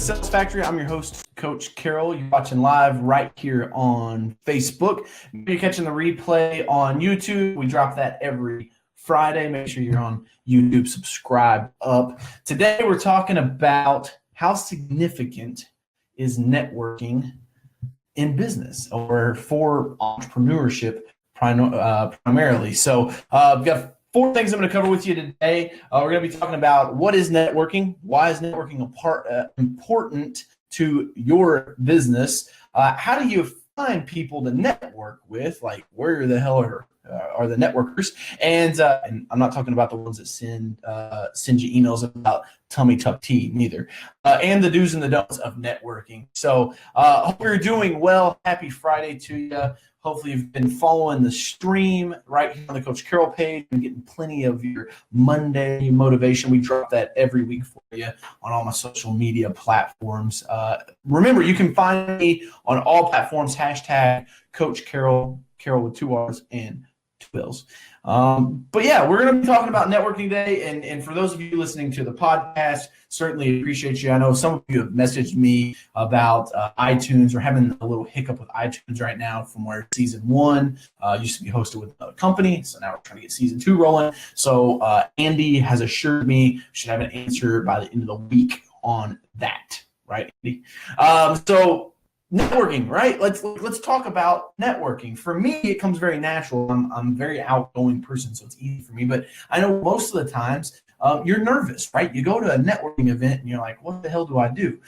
Sales Factory. I'm your host, Coach Carroll. You're watching live right here on Facebook. If you're catching the replay on YouTube, we drop that every Friday. Make sure you're on YouTube, subscribe up. Today, we're talking about how significant is networking in business or for entrepreneurship primarily. So we've got 4 things I'm going to cover with you today. We're going to be talking about what is networking, why is networking important to your business, how do you find people to network with, like where the hell are the networkers, and I'm not talking about the ones that send you emails about tummy tuck tea, neither, and the do's and the don'ts of networking. So hope you're doing well. Happy Friday to you. Hopefully you've been following the stream right here on the Coach Carroll page and getting plenty of your Monday motivation. We drop that every week for you on all my social media platforms. Remember, you can find me on all platforms, hashtag Coach Carroll, Carroll with 2 R's and 2 L's. But yeah, we're going to be talking about networking today. And for those of you listening to the podcast, certainly appreciate you. I know some of you have messaged me about iTunes. We're having a little hiccup with iTunes right now from where season 1 used to be hosted with another company. So now we're trying to get season 2 rolling. So Andy has assured me we should have an answer by the end of the week on that. Right, Andy? So networking, right? Let's talk about networking. For me, it comes very natural. I'm a very outgoing person, so it's easy for me. But I know most of the times you're nervous, right? You go to a networking event and you're like, what the hell do I do?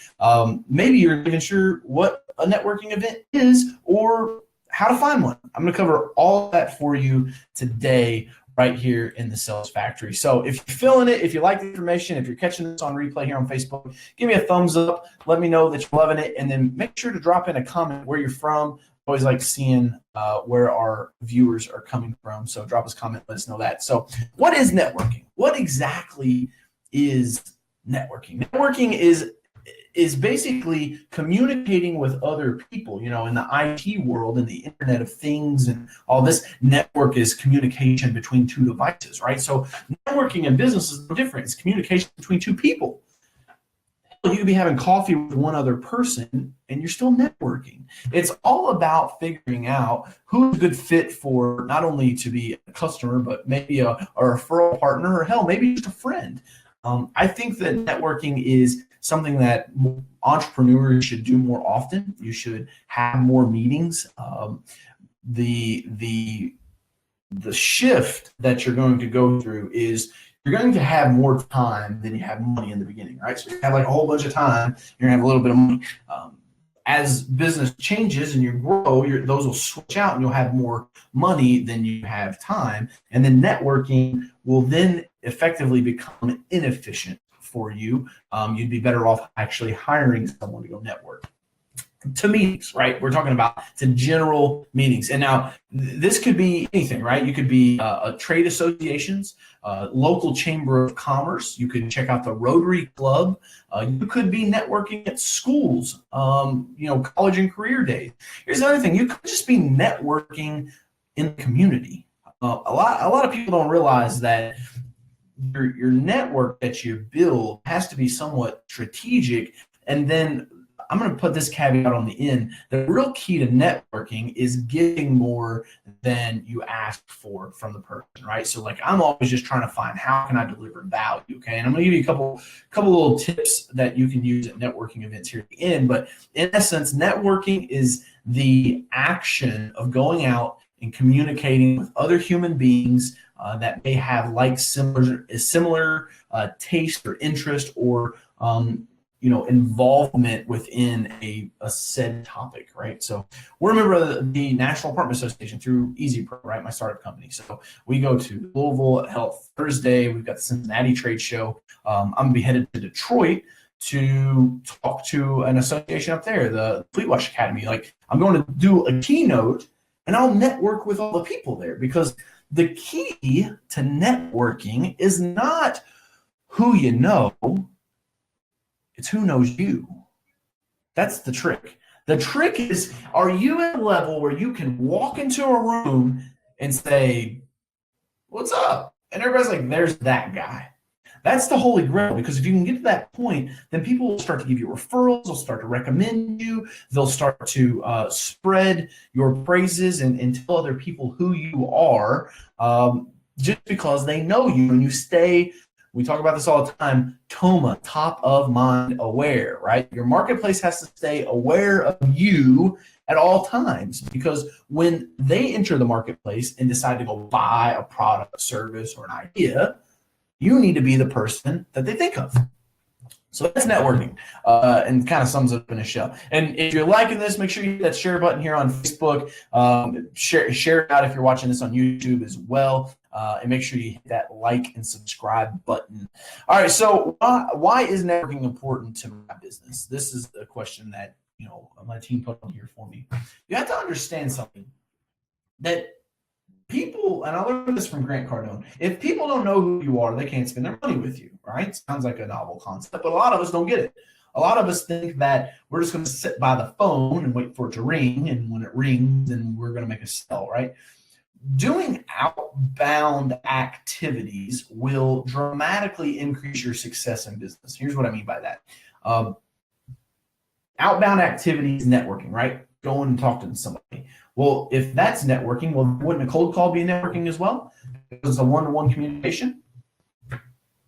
Maybe you're not even sure what a networking event is or how to find one. I'm going to cover all that for you today right here in the Sales Factory. So if you're feeling it, if you like the information, if you're catching this on replay here on Facebook, give me a thumbs up. Let me know that you're loving it. And then make sure to drop in a comment where you're from. I always like seeing where our viewers are coming from. So drop us a comment, let us know that. So what is networking? What exactly is networking? Networking is basically communicating with other people. You know, in the IT world and the Internet of Things and all this, network is communication between 2 devices, right? So networking in business is no different. It's communication between 2 people. You could be having coffee with one other person and you're still networking. It's all about figuring out who's a good fit for not only to be a customer, but maybe a referral partner, or hell, maybe just a friend. I think that networking is something that entrepreneurs should do more often. You should have more meetings. The shift that you're going to go through is you're going to have more time than you have money in the beginning, right? So you have like a whole bunch of time, you're going to have a little bit of money. As business changes and you grow, those will switch out and you'll have more money than you have time. And then networking will then effectively become inefficient for you. You'd be better off actually hiring someone to go network. To meetings, right? We're talking about to general meetings. And now this could be anything, right? You could be trade associations, local chamber of commerce. You could check out the Rotary Club. You could be networking at schools, college and career days. Here's the other thing. You could just be networking in the community. A lot of people don't realize that your network that you build has to be somewhat strategic. And then I'm going to put this caveat on the end. The real key to networking is getting more than you ask for from the person, right? So like I'm always just trying to find how can I deliver value, okay? And I'm going to give you a couple little tips that you can use at networking events here at the end. But in essence, networking is the action of going out and communicating with other human beings that may have like similar taste or interest or involvement within a said topic, right? So we're a member of the National Apartment Association through EasyPro, right? My startup company. So we go to Louisville Health Thursday. We've got the Cincinnati Trade Show. I'm gonna be headed to Detroit to talk to an association up there, the Fleet Wash Academy. Like I'm going to do a keynote and I'll network with all the people there, because the key to networking is not who you know, it's who knows you. That's the trick. The trick is, are you at a level where you can walk into a room and say, what's up? And everybody's like, there's that guy. That's the holy grail, because if you can get to that point, then people will start to give you referrals. They'll start to recommend you. They'll start to spread your praises and tell other people who you are, just because they know you and you stay. We talk about this all the time, TOMA, top of mind aware, right? Your marketplace has to stay aware of you at all times, because when they enter the marketplace and decide to go buy a product, service, or an idea, you need to be the person that they think of. So that's networking, and kind of sums it up in a shell. And if you're liking this, make sure you hit that share button here on Facebook. Share it out if you're watching this on YouTube as well. And make sure you hit that like and subscribe button. All right, so why is networking important to my business? This is a question that my team put on here for me. You have to understand something, that people, and I learned this from Grant Cardone, if people don't know who you are, they can't spend their money with you, right? Sounds like a novel concept, but a lot of us don't get it. A lot of us think that we're just going to sit by the phone and wait for it to ring, and when it rings, then we're going to make a sell, right? Doing outbound activities will dramatically increase your success in business. Here's what I mean by that. Outbound activities, networking, right? Going and talking to somebody. Well, if that's networking, well, wouldn't a cold call be networking as well? Because it's a one-to-one communication.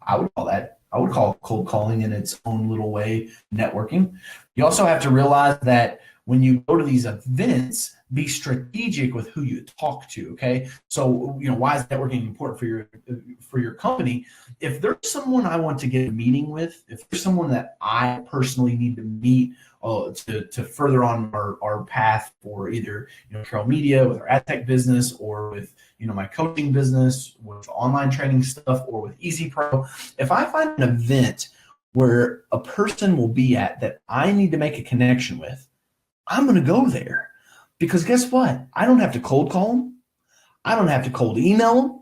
I would call cold calling in its own little way networking. You also have to realize that when you go to these events, be strategic with who you talk to, okay? So, why is networking important for your company? If there's someone I want to get a meeting with, if there's someone that I personally need to meet to further on our path for either, Carroll Media, with our ad tech business, or with, my coaching business, with online training stuff, or with Easy Pro, if I find an event where a person will be at that I need to make a connection with, I'm going to go there. Because guess what? I don't have to cold call them. I don't have to cold email them.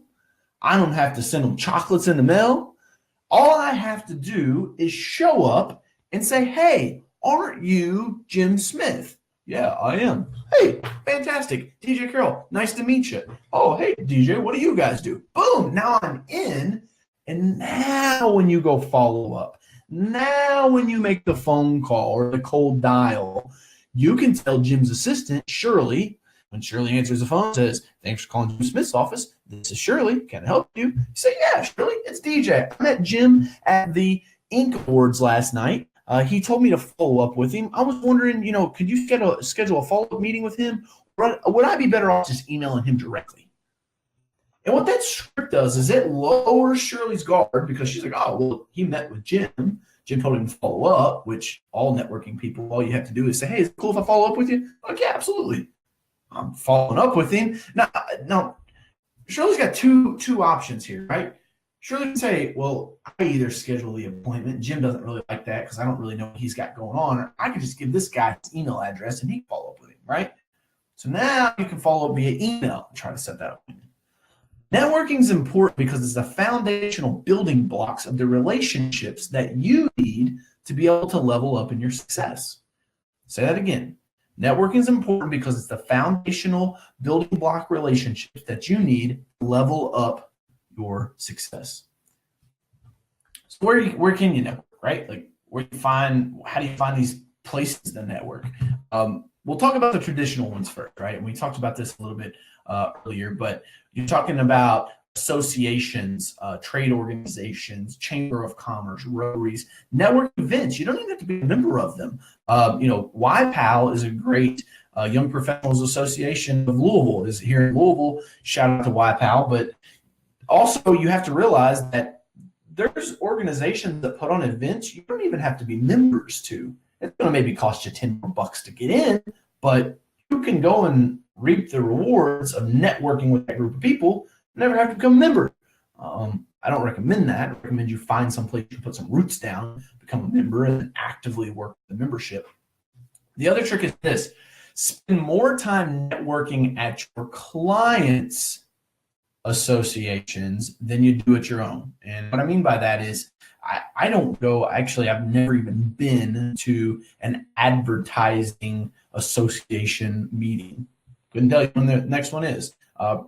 I don't have to send them chocolates in the mail. All I have to do is show up and say, hey, aren't you Jim Smith? Yeah, I am. Hey, fantastic. DJ Carroll, nice to meet you. Oh, hey, DJ, what do you guys do? Boom, now I'm in. And now when you go follow up, now when you make the phone call or the cold dial, you can tell Jim's assistant, Shirley, when Shirley answers the phone, says, thanks for calling Jim Smith's office. This is Shirley. Can I help you? You say, yeah, Shirley, it's DJ. I met Jim at the Ink Awards last night. He told me to follow up with him. I was wondering, could you schedule a follow-up meeting with him? Or would I be better off just emailing him directly? And what that script does is it lowers Shirley's guard, because she's like, oh, well, he met with Jim. Jim told him to follow up, which all networking people, all you have to do is say, hey, is it cool if I follow up with you? Like, yeah, absolutely. I'm following up with him. Now Shirley's got two options here, right? Shirley can say, well, I either schedule the appointment. Jim doesn't really like that because I don't really know what he's got going on. Or I could just give this guy his email address and he can follow up with him, right? So now you can follow up via email and try to set that appointment. Networking is important because it's the foundational building blocks of the relationships that you need to be able to level up in your success. Say that again. Networking is important because it's the foundational building block relationships that you need to level up your success. So where can you network, right? Like how do you find these places to network? We'll talk about the traditional ones first, right? And we talked about this a little bit earlier, but you're talking about associations, trade organizations, chamber of commerce, rotaries, network events. You don't even have to be a member of them. YPAL is a great Young Professionals Association of Louisville is here in Louisville. Shout out to YPAL. But also you have to realize that there's organizations that put on events you don't even have to be members to. It's going to maybe cost you $10 to get in, but you can go and reap the rewards of networking with that group of people, never have to become a member. I don't recommend that. I recommend you find some place to put some roots down, become a member, and actively work the membership. The other trick is this: spend more time networking at your clients' associations than you do at your own. And what I mean by that is I don't go, actually, I've never even been to an advertising association meeting. Couldn't tell you when the next one is.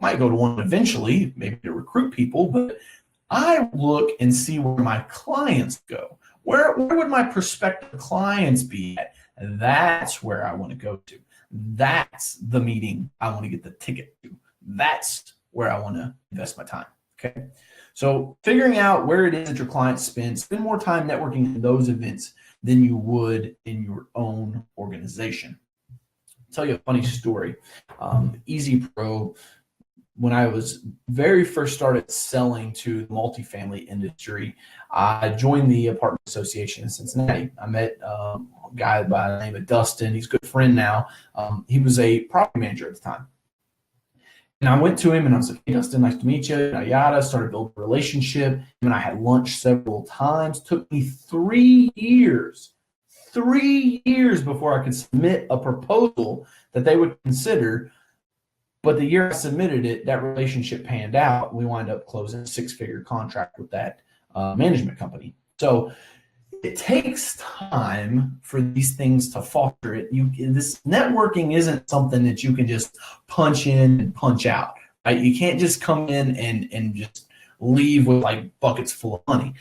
Might go to one eventually, maybe to recruit people, but I look and see where my clients go. Where would my prospective clients be at? That's where I want to go to. That's the meeting I want to get the ticket to. That's where I want to invest my time. Okay. So figuring out where it is that your clients spend more time networking in those events than you would in your own organization. I'll tell you a funny story. Easy Pro, when I was very first started selling to the multifamily industry, I joined the apartment association in Cincinnati. I met a guy by the name of Dustin. He's a good friend now. He was a property manager at the time. And I went to him and I was like, hey, Dustin, nice to meet you. Yada, yada. Started building a relationship. And I had lunch several times. Took me 3 years before I could submit a proposal that they would consider. But the year I submitted it, that relationship panned out. We wound up closing a 6-figure contract with that management company. So it takes time for these things to foster it. This networking isn't something that you can just punch in and punch out. Right? You can't just come in and just leave with like buckets full of money.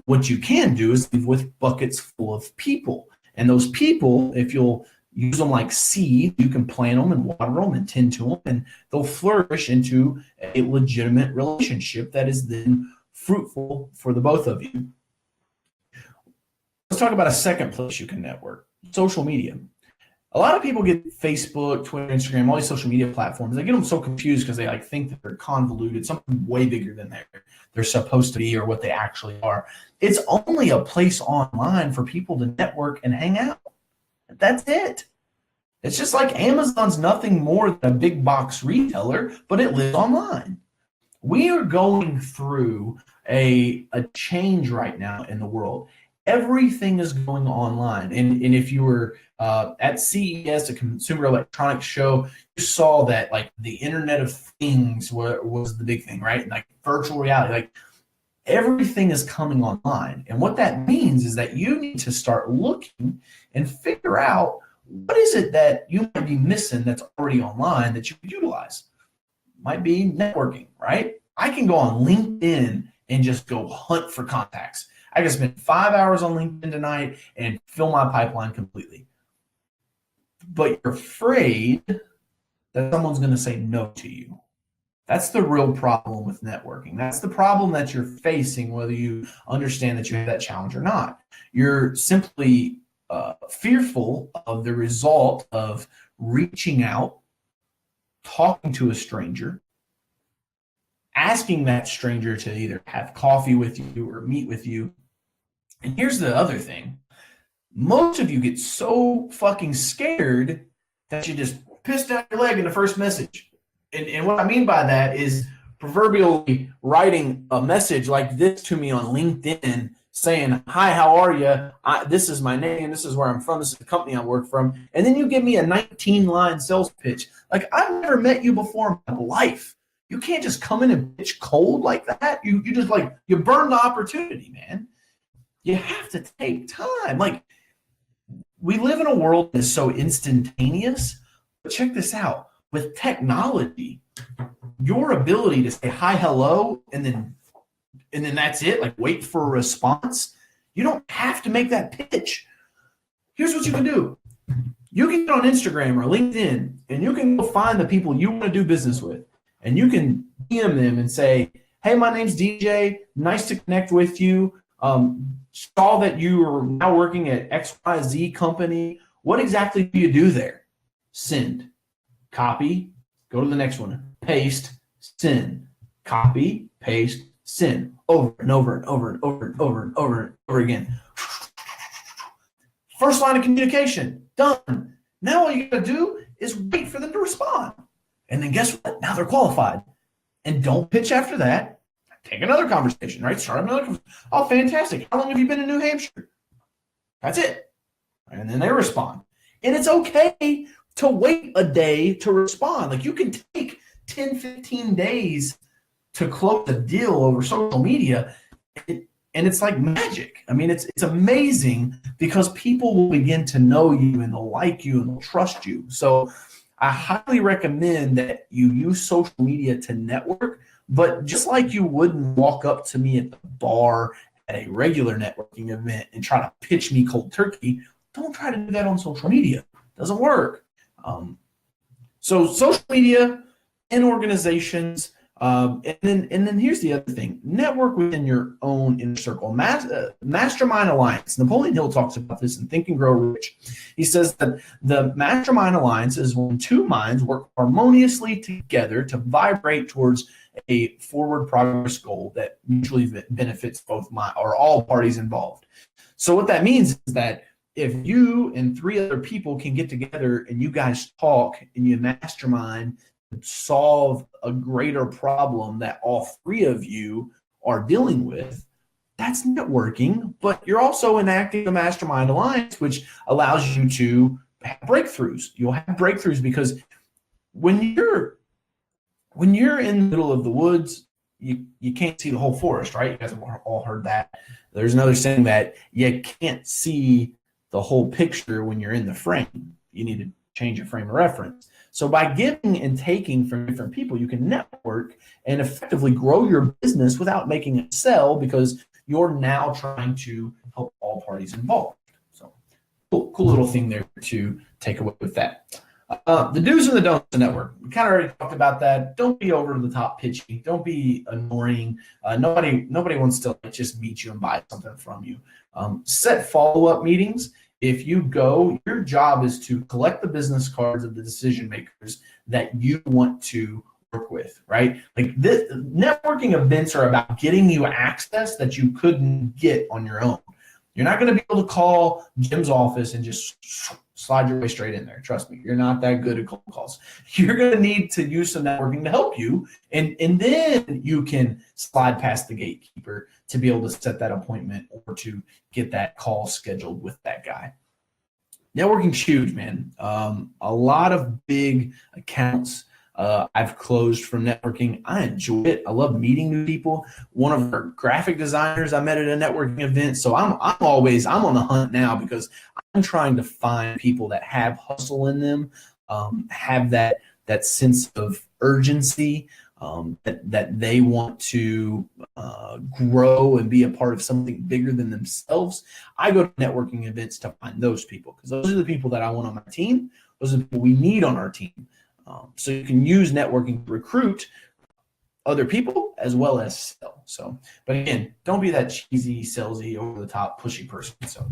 What you can do is leave with buckets full of people. And those people, if you'll use them like seed, you can plant them and water them and tend to them, and they'll flourish into a legitimate relationship that is then fruitful for the both of you. Let's talk about a second place you can network, social media. A lot of people get Facebook, Twitter, Instagram, all these social media platforms. They get them so confused because they like think that they're convoluted, something way bigger than they're supposed to be or what they actually are. It's only a place online for people to network and hang out. That's it. It's just like Amazon's nothing more than a big box retailer, but it lives online. We are going through a change right now in the world. Everything is going online. And if you were at CES, a Consumer Electronics Show, you saw that like the Internet of Things was the big thing, right? Like virtual reality, like everything is coming online. And what that means is that you need to start looking and figure out what is it that you might be missing that's already online that you could utilize. Might be networking, right? I can go on LinkedIn and just go hunt for contacts. I can spend 5 hours on LinkedIn tonight and fill my pipeline completely. But you're afraid that someone's going to say no to you. That's the real problem with networking. That's the problem that you're facing, whether you understand that you have that challenge or not. You're simply fearful of the result of reaching out, talking to a stranger, asking that stranger to either have coffee with you or meet with you. And here's the other thing. Most of you get so fucking scared that you just piss down your leg in the first message. And what I mean by that is proverbially writing a message like this to me on LinkedIn saying, hi, how are you? This is my name. This is where I'm from. This is the company I work from. And then you give me a 19-line sales pitch. Like, I've never met you before in my life. You can't just come in and pitch cold like that. You just like, you burn the opportunity, man. You have to take time. Like, we live in a world that's so instantaneous. But check this out. With technology, your ability to say hi, hello, and then that's it, like wait for a response. You don't have to make that pitch. Here's what you can do. You can get on Instagram or LinkedIn, and you can go find the people you want to do business with, and you can DM them and say, hey, my name's DJ. Nice to connect with you. Saw that you are now working at XYZ company. What exactly do you do there? Send. Copy. Go to the next one. Paste. Send. Copy. Paste. Send. Over and over and over and over and over and over and over again. First line of communication. Done. Now all you got to do is wait for them to respond. And then guess what? Now they're qualified. And don't pitch after that. Take another conversation, right? Start another conversation. Oh, fantastic. How long have you been in New Hampshire? That's it. And then they respond. And it's okay to wait a day to respond. Like, you can take 10, 15 days to close a deal over social media. And it's like magic. I mean, it's amazing because people will begin to know you and they'll like you and they'll trust you. So I highly recommend that you use social media to network, But just like you wouldn't walk up to me at the bar at a regular networking event and try to pitch me cold turkey, don't try to do that on social media. It doesn't work. So social media and organizations, and then here's the other thing: network within your own inner circle. Mastermind Alliance. Napoleon Hill talks about this in Think and Grow Rich. He says that the Mastermind Alliance is when two minds work harmoniously together to vibrate towards a forward progress goal that mutually benefits all parties involved. So what that means is that if you and three other people can get together and you guys talk and you mastermind and solve a greater problem that all three of you are dealing with, that's networking. But you're also enacting the Mastermind Alliance, which allows you to have breakthroughs. You'll have breakthroughs because when you're in the middle of the woods, you can't see the whole forest, right? You guys have all heard that. There's another saying that you can't see the whole picture when you're in the frame. You need to change your frame of reference. So by giving and taking from different people, you can network and effectively grow your business without making it sell, because you're now trying to help all parties involved. So cool little thing there to take away with that. The do's and the don'ts of network. We kind of already talked about that. Don't be over the top pitchy. Don't be annoying. Nobody wants to just meet you and buy something from you. Set follow-up meetings. If you go, your job is to collect the business cards of the decision makers that you want to work with, right? Like this, networking events are about getting you access that you couldn't get on your own. You're not going to be able to call Jim's office and just slide your way straight in there. Trust me, you're not that good at cold calls. You're going to need to use some networking to help you, and then you can slide past the gatekeeper to be able to set that appointment or to get that call scheduled with that guy. Networking's huge, man. A lot of big accounts I've closed from networking. I enjoy it. I love meeting new people. One of our graphic designers I met at a networking event. So I'm on the hunt now because I'm trying to find people that have hustle in them, have that sense of urgency, that they want to grow and be a part of something bigger than themselves. I go to networking events to find those people, because those are the people that I want on my team. Those are the people we need on our team. So you can use networking to recruit other people as well as sell. So, but again, don't be that cheesy, salesy, over the top, pushy person. So,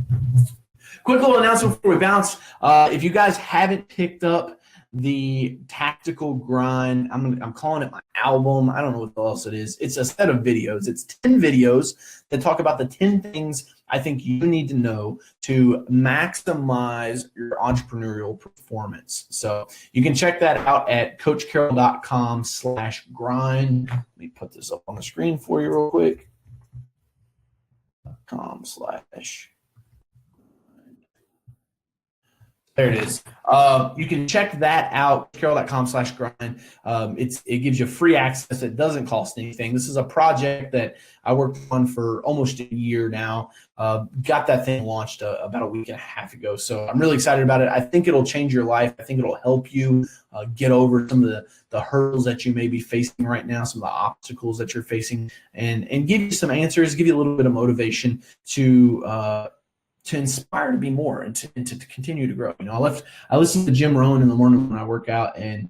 quick little announcement before we bounce. If you guys haven't picked up the Tactical Grind, I'm calling it my album. I don't know what else it is. It's a set of videos. It's 10 videos that talk about the 10 things I think you need to know to maximize your entrepreneurial performance. So you can check that out at coachcarroll.com/grind. Let me put this up on the screen for you real quick. .com/ There it is. You can check that out, carroll.com/grind. It gives you free access. It doesn't cost anything. This is a project that I worked on for almost a year now. Got that thing launched about a week and a half ago. So I'm really excited about it. I think it'll change your life. I think it'll help you get over some of the hurdles that you may be facing right now, some of the obstacles that you're facing, and give you some answers, give you a little bit of motivation to inspire to be more and to continue to grow. You know, I listen to Jim Rohn in the morning when I work out, and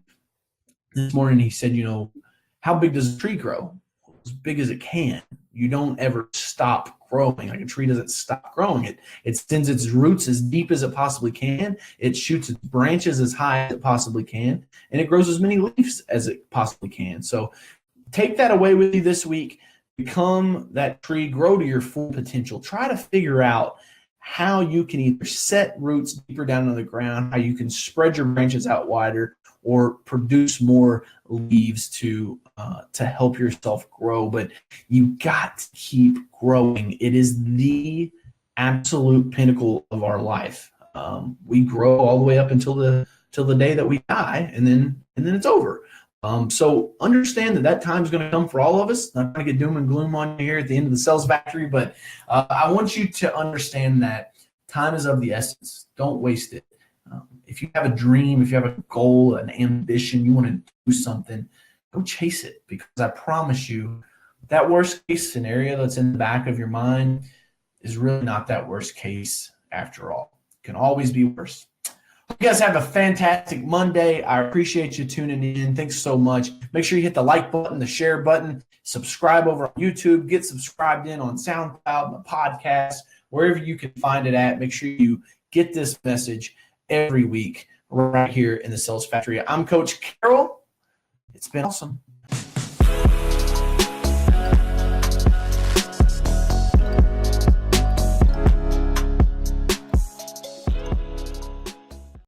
this morning he said, you know, how big does a tree grow? As big as it can. You don't ever stop growing. Like a tree doesn't stop growing. It sends its roots as deep as it possibly can. It shoots its branches as high as it possibly can, and it grows as many leaves as it possibly can. So take that away with you this week. Become that tree, grow to your full potential. Try to figure out how you can either set roots deeper down into the ground, how you can spread your branches out wider, or produce more leaves to help yourself grow. But you got to keep growing. It is the absolute pinnacle of our life. We grow all the way up until the day that we die, and then it's over. So understand that time is going to come for all of us. Not going to get doom and gloom on you here at the end of the sales factory, but I want you to understand that time is of the essence. Don't waste it. If you have a dream, if you have a goal, an ambition, you want to do something, go chase it, because I promise you that worst case scenario that's in the back of your mind is really not that worst case after all. It can always be worse. You guys have a fantastic Monday. I appreciate you tuning in. Thanks so much. Make sure you hit the like button, the share button, subscribe over on YouTube, get subscribed in on SoundCloud, and the podcast, wherever you can find it at. Make sure you get this message every week right here in the Sales Factory. I'm Coach Carroll. It's been awesome.